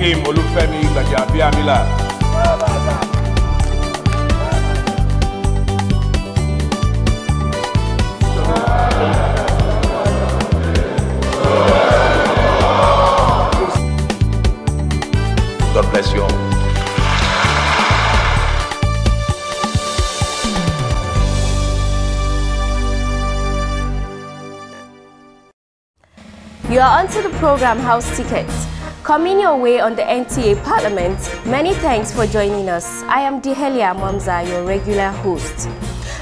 Akim Olufemi Gbajabiamila. God bless you all. You are onto the program House Tickets. Coming your way on the NTA Parliament, many thanks for joining us. I am Dehelia Mamza, your regular host.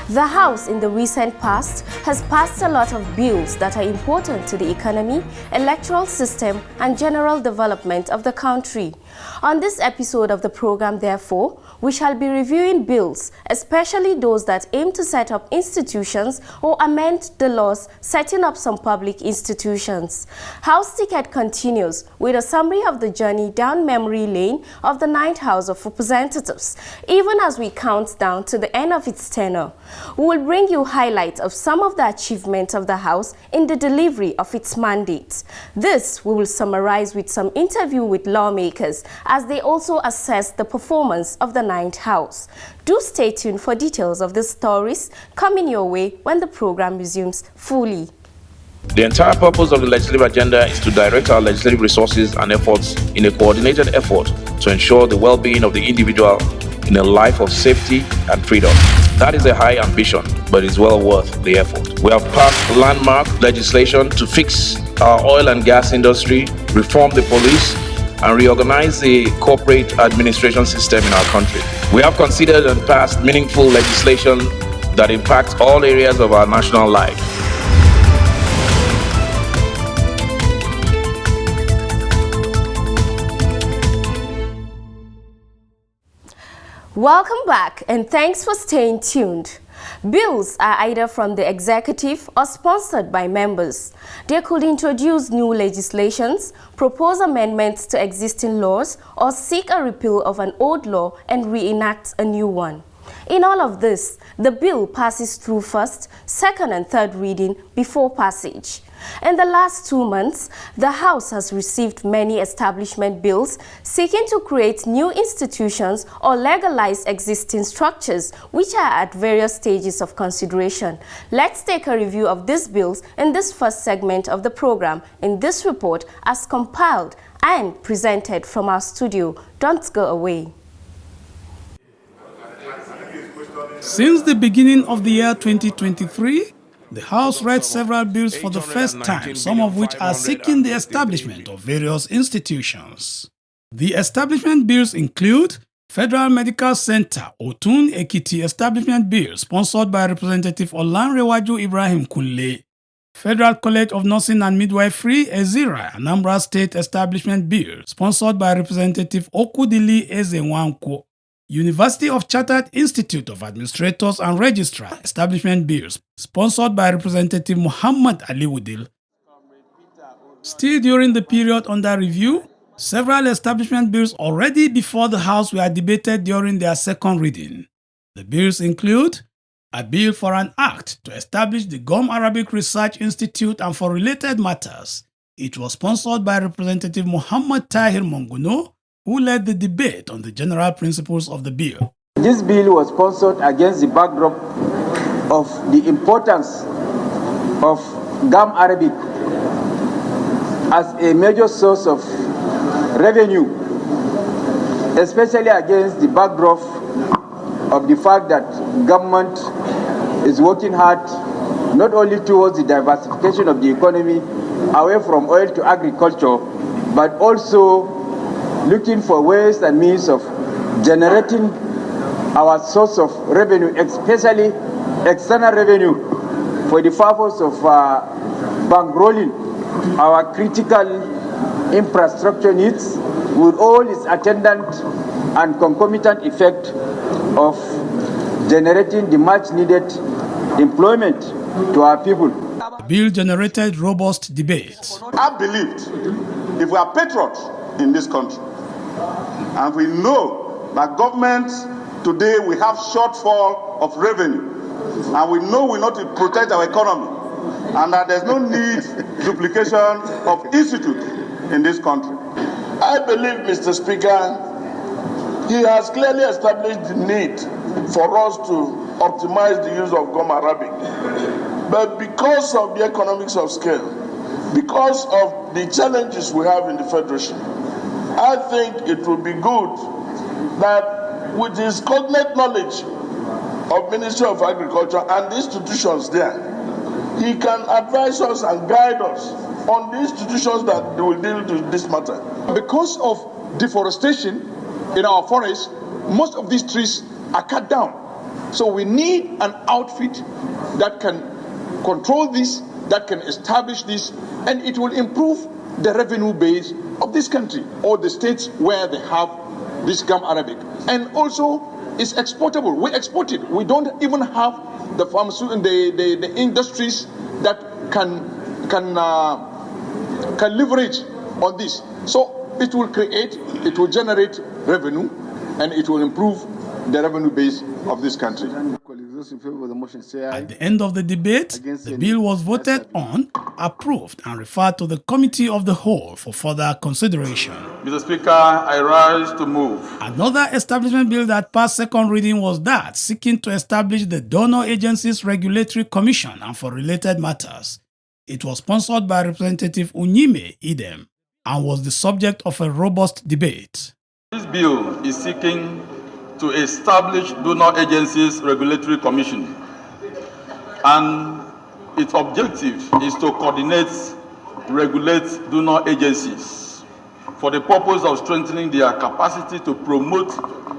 The House in the recent past has passed a lot of bills that are important to the economy, electoral system, and general development of the country. On this episode of the program, therefore, we shall be reviewing bills, especially those that aim to set up institutions or amend the laws setting up some public institutions. House Ticket continues with a summary of the journey down memory lane of the 9th House of Representatives, even as we count down to the end of its tenure. We will bring you highlights of some of the achievements of the House in the delivery of its mandate. This we will summarize with some interview with lawmakers as they also assess the performance of the 9th House. Do stay tuned for details of these stories coming your way when the program resumes fully. The entire purpose of the legislative agenda is to direct our legislative resources and efforts in a coordinated effort to ensure the well-being of the individual in a life of safety and freedom. That is a high ambition, but it's well worth the effort. We have passed landmark legislation to fix our oil and gas industry, reform the police, and reorganize the corporate administration system in our country. We have considered and passed meaningful legislation that impacts all areas of our national life. Welcome back and thanks for staying tuned. Bills are either from the executive or sponsored by members. They could introduce new legislations, propose amendments to existing laws, or seek a repeal of an old law and reenact a new one. In all of this, the bill passes through first, second, and third reading before passage. In the last 2 months, the House has received many establishment bills seeking to create new institutions or legalize existing structures, which are at various stages of consideration. Let's take a review of these bills in this first segment of the program in this report as compiled and presented from our studio. Don't go away. Since the beginning of the year 2023, the House read several bills for the first time, some of which are seeking the establishment of various institutions. The establishment bills include Federal Medical Center Otun Ekiti Establishment Bill, sponsored by Representative Olanrewaju Ibrahim Kunle, Federal College of Nursing and Midwifery Ezira Anambra State Establishment Bill, sponsored by Representative Okudili Ezenwanko, University of Chartered Institute of Administrators and Registrar Establishment Bills, sponsored by Representative Muhammad Ali Wudil. Still during the period under review, several establishment bills already before the House were debated during their second reading. The bills include a bill for an act to establish the Gum Arabic Research Institute and for related matters. It was sponsored by Representative Muhammad Tahir Monguno, who led the debate on the general principles of the bill. This bill was sponsored against the backdrop of the importance of Gum Arabic as a major source of revenue, especially against the backdrop of the fact that government is working hard not only towards the diversification of the economy away from oil to agriculture, but also looking for ways and means of generating our source of revenue, especially external revenue, for the purpose of bankrolling our critical infrastructure needs with all its attendant and concomitant effect of generating the much needed employment to our people. The bill generated robust debate. I believed if we are patriots in this country, and we know that government today we have shortfall of revenue, and we know we need to protect our economy, and that there's no need duplication of institute in this country. I believe, Mr. Speaker, he has clearly established the need for us to optimize the use of gum arabic. But because of the economics of scale, because of the challenges we have in the Federation, I think it would be good that with his cognate knowledge of Ministry of Agriculture and the institutions there, he can advise us and guide us on the institutions that will deal with this matter. Because of deforestation in our forests, most of these trees are cut down. So we need an outfit that can control this, that can establish this, and it will improve the revenue base of this country or the states where they have this gum arabic. And also, it's exportable. We export it. We don't even have the the industries that can leverage on this. So it will generate revenue, and it will improve the revenue base of this country. At the end of the debate, the bill was voted on, approved, and referred to the Committee of the Whole for further consideration. Mr. Speaker, I rise to move. Another establishment bill that passed second reading was that seeking to establish the Donor Agencies Regulatory Commission and for related matters. It was sponsored by Representative Unyime Idem and was the subject of a robust debate. This bill is seeking to establish Donor Agencies Regulatory Commission, and its objective is to coordinate, regulate donor agencies for the purpose of strengthening their capacity to promote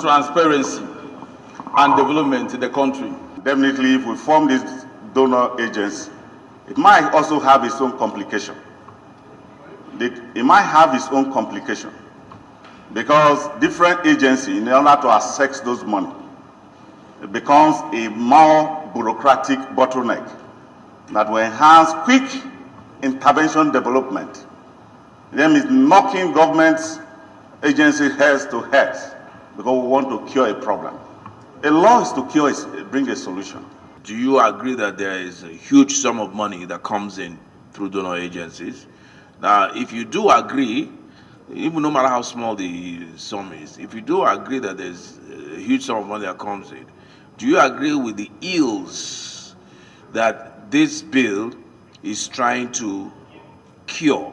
transparency and development in the country. Definitely, if we form this donor agency, it might also have its own complication. It might have its own complication because different agencies, in order to access those money, it becomes a more bureaucratic bottleneck that will enhance quick intervention development. Then it's knocking government agency heads to heads because we want to cure a problem. A law is to bring a solution. Do you agree that there is a huge sum of money that comes in through donor agencies? Now, if you do agree, even no matter how small the sum is, if you do agree that there's a huge sum of money that comes in, do you agree with the ills that this bill is trying to cure?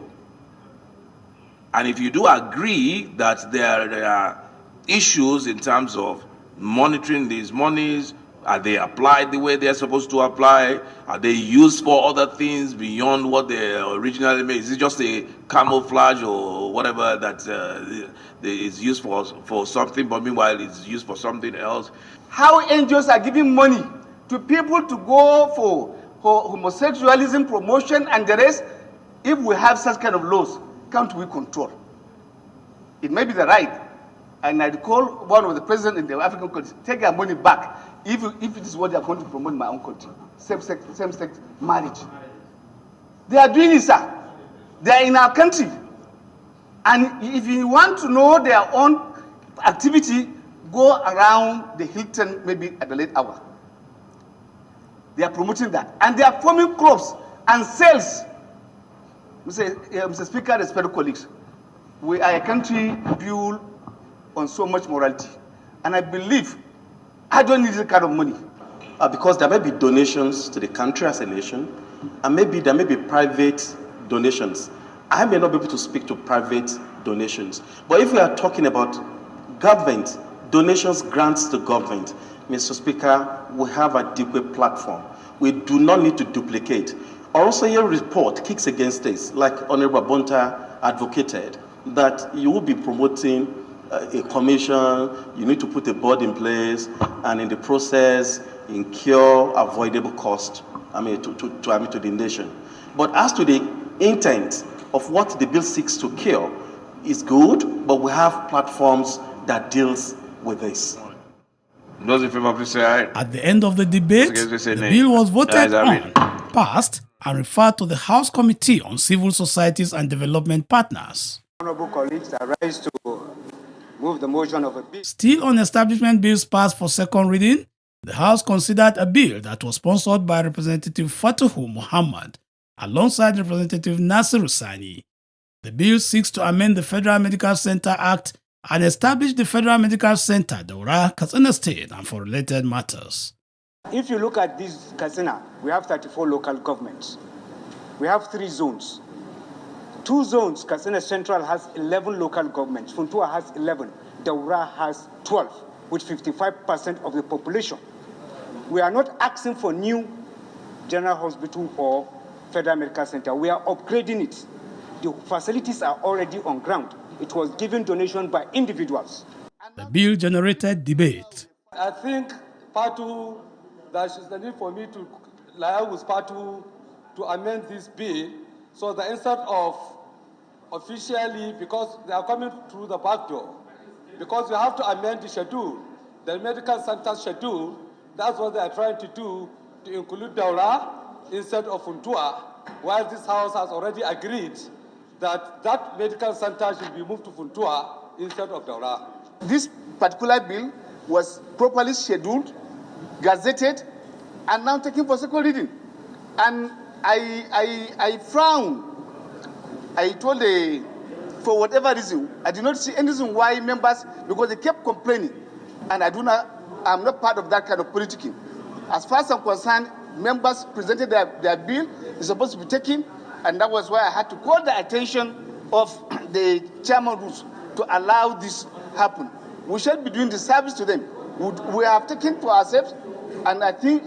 And if you do agree that there are issues in terms of monitoring these monies, are they applied the way they're supposed to apply? Are they used for other things beyond what they originally made? Is it just a camouflage or whatever that is used for something, but meanwhile it's used for something else? How NGOs are giving money to people to go for homosexualism promotion and the rest, if we have such kind of laws, can't we control? It may be the right. And I recall one of the presidents in the African countries, take their money back if it is what they are going to promote in my own country, same-sex marriage. They are doing it, sir. They are in our country. And if you want to know their own activity, go around the Hilton maybe at the late hour. They are promoting that. And they are forming clubs and sales. Mr. Speaker, respected colleagues, we are a country built on so much morality. And I believe I don't need that kind of money. Because there may be donations to the country as a nation, and maybe there may be private donations. I may not be able to speak to private donations. But if we are talking about government, donations, grants to government, Mr. Speaker, we have a adequate platform. We do not need to duplicate. Also, your report kicks against this, like Honorable Bonta advocated, that you will be promoting a commission, you need to put a board in place, and in the process, incur avoidable cost, to the nation. But as to the intent of what the bill seeks to cure, is good, but we have platforms that deals with this. Those in favor, please say aye. At the end of the debate, the bill was voted on, passed, and referred to the House Committee on Civil Societies and Development Partners. Honorable colleagues, I rise to move the motion of a bill. Still on establishment bills passed for second reading, the House considered a bill that was sponsored by Representative Fatuhu Muhammad alongside Representative Nasir Sani. The bill seeks to amend the Federal Medical Center Act and establish the Federal Medical Center, Daura, Katsina State, and for related matters. If you look at this Katsina, we have 34 local governments. We have 3 zones. 2 zones, Katsina Central has 11 local governments. Funtua has 11. Daura has 12, with 55% of the population. We are not asking for new general hospital or Federal Medical Center. We are upgrading it. The facilities are already on ground. It was given donation by individuals. The bill generated debate. I think part 2, there is the need for me to liaise with part 2 to amend this bill, so that instead of officially, because they are coming through the back door, because we have to amend the schedule, the medical center schedule. That's what they are trying to do, to include Daura instead of Funtua, while this house has already agreed that that medical center should be moved to Funtua instead of Daura. This particular bill was properly scheduled, gazetted, and now taken for second reading. And I frown. I told for whatever reason, I did not see any reason why members, because they kept complaining, and I'm not part of that kind of politicking. As far as I'm concerned, members presented their bill, it's supposed to be taken, and that was why I had to call the attention of the chairman rules to allow this happen. We should be doing the service to them. We have taken for ourselves, and I think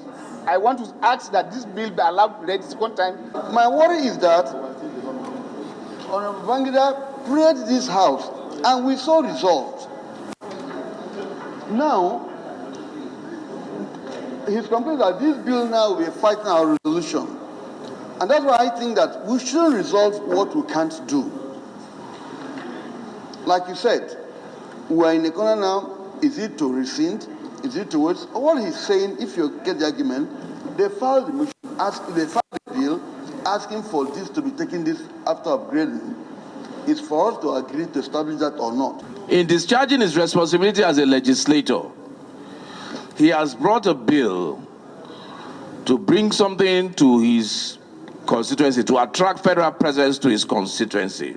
I want to ask that this bill be allowed read second time. My worry is that Honorable Bangida prayed this house, and we saw results. Now, he's complaining that this bill now will be fighting our resolution. And that's why I think that we shouldn't resolve what we can't do. Like you said, we're in a corner now. Is it to rescind? Is it to what? What he's saying, if you get the argument, they filed the motion, they filed the bill, asking for this to be taken this after upgrading. It's for us to agree to establish that or not. In discharging his responsibility as a legislator, he has brought a bill to bring something to his constituency, to attract federal presence to his constituency.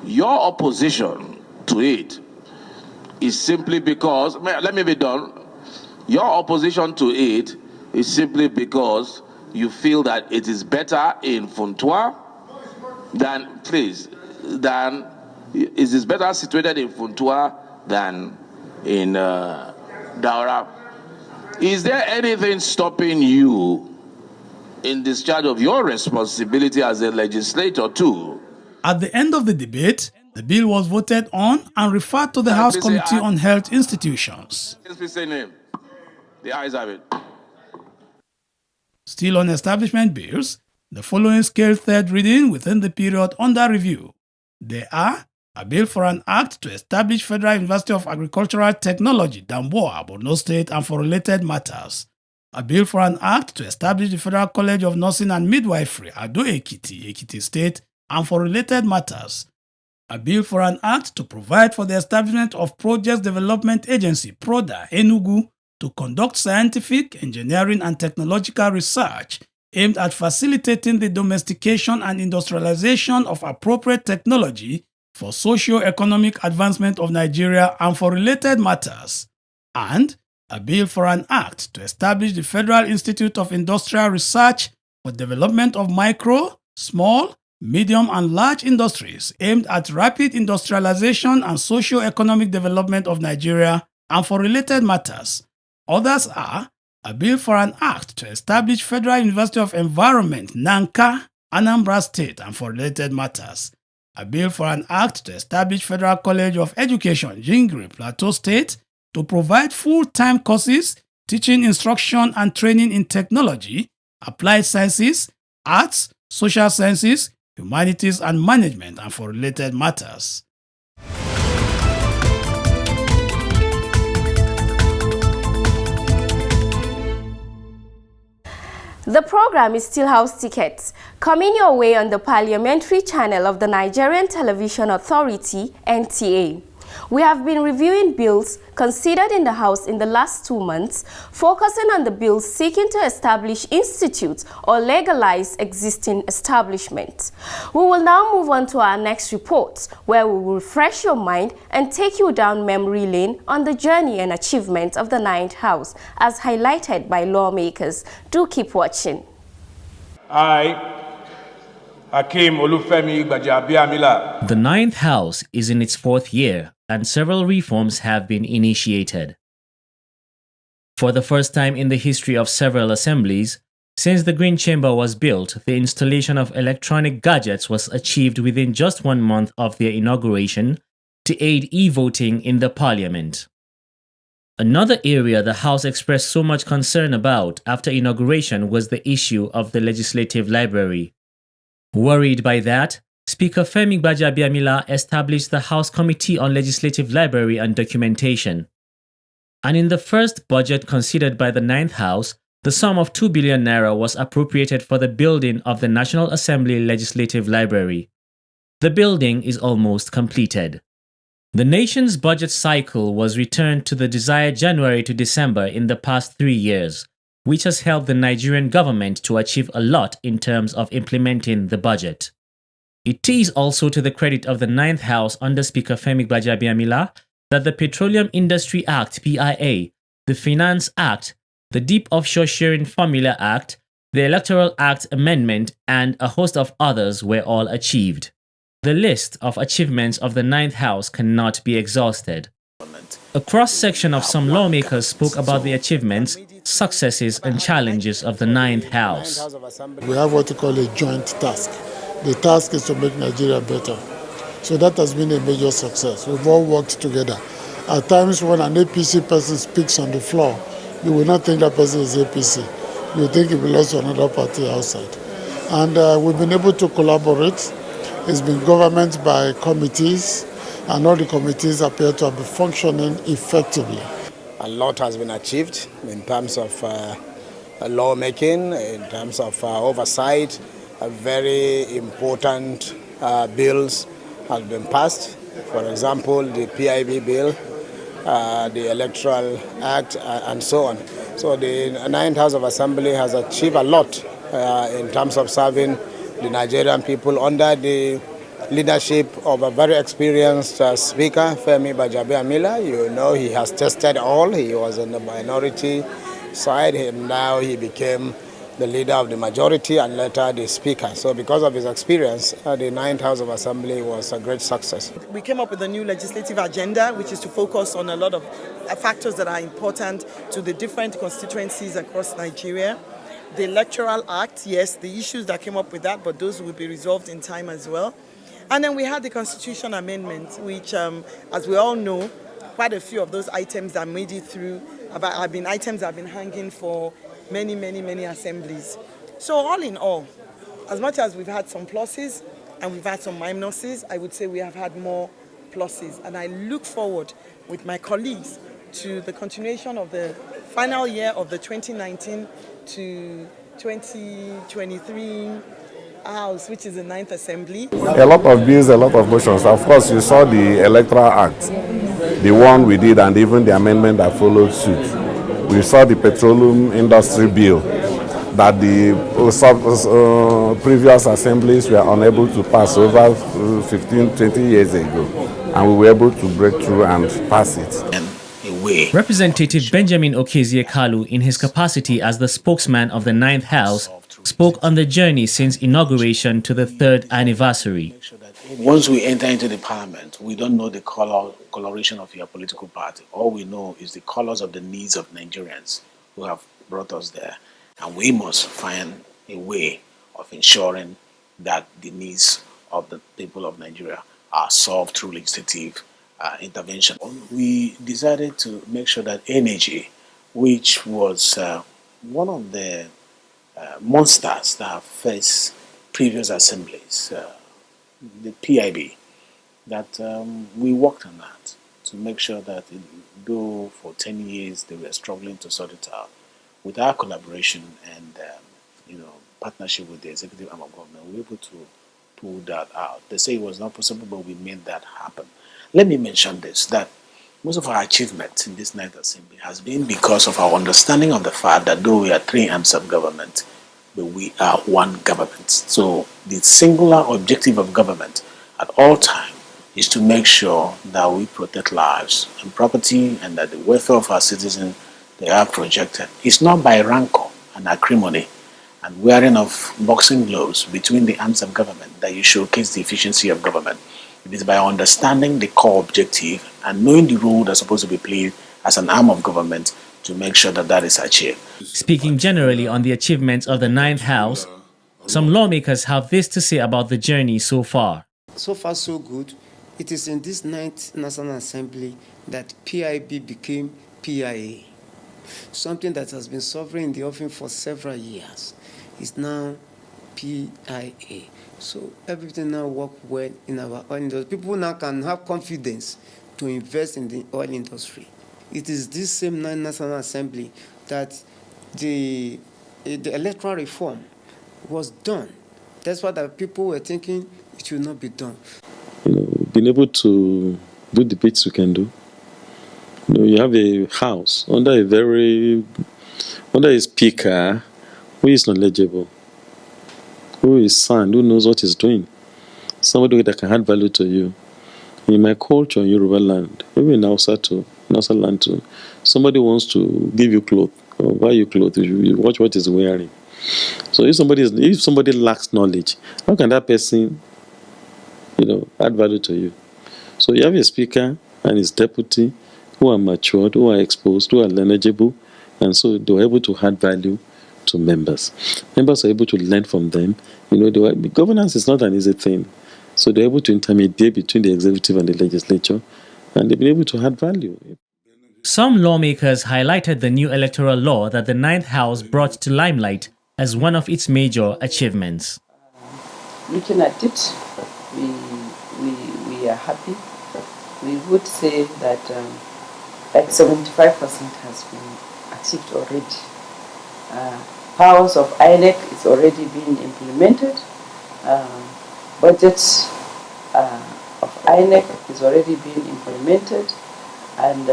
Your opposition to it is simply because, let me be done, your opposition to it is simply because you feel that it is better in Funtua than, it is better situated in Funtua than in Daura. Is there anything stopping you in discharge of your responsibility as a legislator too? At the end of the debate, the bill was voted on and referred to the House Committee on Health Institutions. The ayes have it. Still on establishment bills, the following scaled third reading within the period under review. They are a bill for an act to establish Federal University of Agricultural Technology, Damboa, Borno State, and for related matters. A bill for an act to establish the Federal College of Nursing and Midwifery, Ado Ekiti, Ekiti State, and for related matters. A bill for an act to provide for the establishment of Projects Development Agency, PRODA, Enugu, to conduct scientific, engineering, and technological research aimed at facilitating the domestication and industrialization of appropriate technology for socio-economic advancement of Nigeria and for related matters. And a bill for an act to establish the Federal Institute of Industrial Research for development of micro, small, medium, and large industries aimed at rapid industrialization and socio-economic development of Nigeria and for related matters. Others are a bill for an act to establish Federal University of Environment, Nanka, Anambra State, and for related matters. A bill for an act to establish Federal College of Education, Jingri, Plateau State, to provide full-time courses, teaching, instruction, and training in technology, applied sciences, arts, social sciences, humanities, and management, and for related matters. The program is still House Tickets, coming your way on the parliamentary channel of the Nigerian Television Authority, NTA. We have been reviewing bills considered in the House in the last 2 months, focusing on the bills seeking to establish institutes or legalize existing establishments. We will now move on to our next report, where we will refresh your mind and take you down memory lane on the journey and achievements of the 9th House, as highlighted by lawmakers. Do keep watching. The 9th House is in its 4th year, and several reforms have been initiated. For the first time in the history of several assemblies, since the Green Chamber was built, the installation of electronic gadgets was achieved within just 1 month of their inauguration to aid e-voting in the Parliament. Another area the House expressed so much concern about after inauguration was the issue of the Legislative Library. Worried by that, Speaker Femi Gbajabiamila established the House Committee on Legislative Library and Documentation. And in the first budget considered by the 9th House, the sum of 2 billion naira was appropriated for the building of the National Assembly Legislative Library. The building is almost completed. The nation's budget cycle was returned to the desired January to December in the past 3 years, which has helped the Nigerian government to achieve a lot in terms of implementing the budget. It is also to the credit of the 9th House under Speaker Femi Gbajabiamila that the Petroleum Industry Act (PIA), the Finance Act, the Deep Offshore Sharing Formula Act, the Electoral Act Amendment, and a host of others were all achieved. The list of achievements of the 9th House cannot be exhausted. A cross-section of some lawmakers spoke about the achievements, successes and challenges of the 9th House. We have what we call a joint task. The task is to make Nigeria better. So that has been a major success. We've all worked together. At times when an APC person speaks on the floor, you will not think that person is APC. You think he belongs to another party outside. And we've been able to collaborate. It's been government by committees, and all the committees appear to be functioning effectively. A lot has been achieved in terms of lawmaking, in terms of oversight. Very important bills have been passed. For example, the PIB bill, the Electoral Act, and so on. So the 9th House of Assembly has achieved a lot in terms of serving the Nigerian people under the leadership of a very experienced Speaker, Femi Gbajabiamila. You know, he has tested all. He was on the minority side, and now he became the leader of the majority and later the Speaker. So because of his experience, the 9th House of Assembly was a great success. We came up with a new legislative agenda, which is to focus on a lot of factors that are important to the different constituencies across Nigeria. The Electoral Act, yes, the issues that came up with that, but those will be resolved in time as well. And then we had the Constitution Amendment, which, as we all know, quite a few of those items that made it through have been items that have been hanging for many assemblies. So all in all, as much as we've had some pluses and we've had some minuses, I would say we have had more pluses. And I look forward with my colleagues to the continuation of the final year of the 2019 to 2023 House, which is the 9th Assembly. A lot of bills, a lot of motions. Of course, you saw the Electoral Act, the one we did, and even the amendment that followed suit. We saw the Petroleum Industry Bill that the previous assemblies were unable to pass over 15, 20 years ago, and we were able to break through and pass it. Representative Benjamin Okezie-Kalu, in his capacity as the spokesman of the 9th House, spoke on the journey since inauguration to the 3rd anniversary. Once we enter into the parliament, we don't know the coloration of your political party. All we know is the colors of the needs of Nigerians who have brought us there. And we must find a way of ensuring that the needs of the people of Nigeria are solved through legislative intervention. We decided to make sure that energy, which was one of the monsters that have faced previous assemblies, the PIB, that we worked on that to make sure that though for 10 years they were struggling to sort it out, with our collaboration and partnership with the executive arm of government, we were able to pull that out. They say it was not possible, but we made that happen. Let me mention this, that most of our achievements in this Ninth Assembly has been because of our understanding of the fact that though we are three arms of government, but we are one government. So the singular objective of government at all times is to make sure that we protect lives and property and that the welfare of our citizens, they are projected. It's not by rancor and acrimony and wearing of boxing gloves between the arms of government that you showcase the efficiency of government. It is by understanding the core objective and knowing the role that's supposed to be played as an arm of government to make sure that that is achieved. Speaking generally on the achievements of the Ninth House, some lawmakers have this to say about the journey so far. So far, so good. It is in this 9th National Assembly that PIB became PIA. Something that has been suffering in the offing for several years is now PIA. So everything now works well in our oil industry. People now can have confidence to invest in the oil industry. It is this same 9th National Assembly that the electoral reform was done. That's why the people were thinking it should not be done. Being able to do the bits we can do. You have a house under a speaker who is knowledgeable, who is sound, who knows what he's doing. Somebody that can add value to you. In my culture in Yoruba land, even in Hausa land too, somebody wants to give you clothes or buy you clothes, you watch what he's wearing. So if somebody lacks knowledge, how can that person, add value to you? So you have a speaker and his deputy who are matured, who are exposed, who are knowledgeable, and so they were able to add value to members. Members are able to learn from them. Governance is not an easy thing. So they're able to intermediate between the executive and the legislature, and they've been able to add value. Some lawmakers highlighted the new electoral law that the Ninth House brought to limelight as one of its major achievements. Looking at it, we are happy. We would say that like 75% has been achieved already. Powers of INEC is already being implemented. Budgets of INEC is already being implemented, and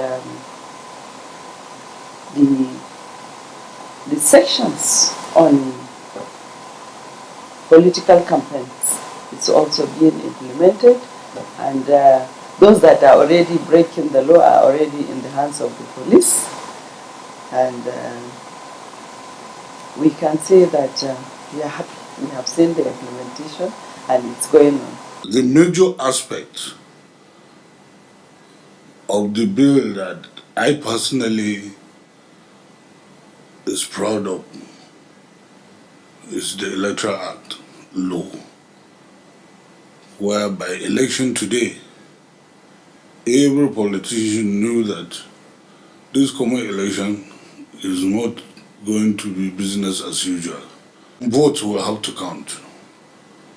the sections on political campaigns is also being implemented, and those that are already breaking the law are already in the hands of the police, and we can say that we are happy. We have seen the implementation and it's going on. The major aspect of the bill that I personally is proud of is the Electoral Act law, where by election today, every politician knew that this common election is not going to be business as usual. Votes will have to count.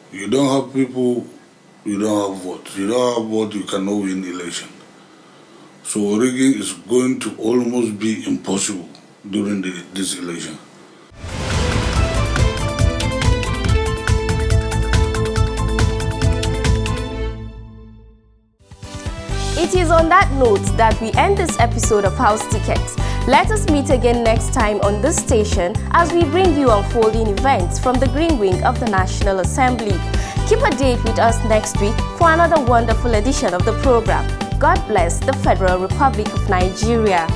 You don't have people, you don't have votes. You don't have vote, you cannot win election. So rigging is going to almost be impossible during this election. It is on that note that we end this episode of House Tickets. Let us meet again next time on this station as we bring you unfolding events from the Green Wing of the National Assembly. Keep a date with us next week for another wonderful edition of the program. God bless the Federal Republic of Nigeria.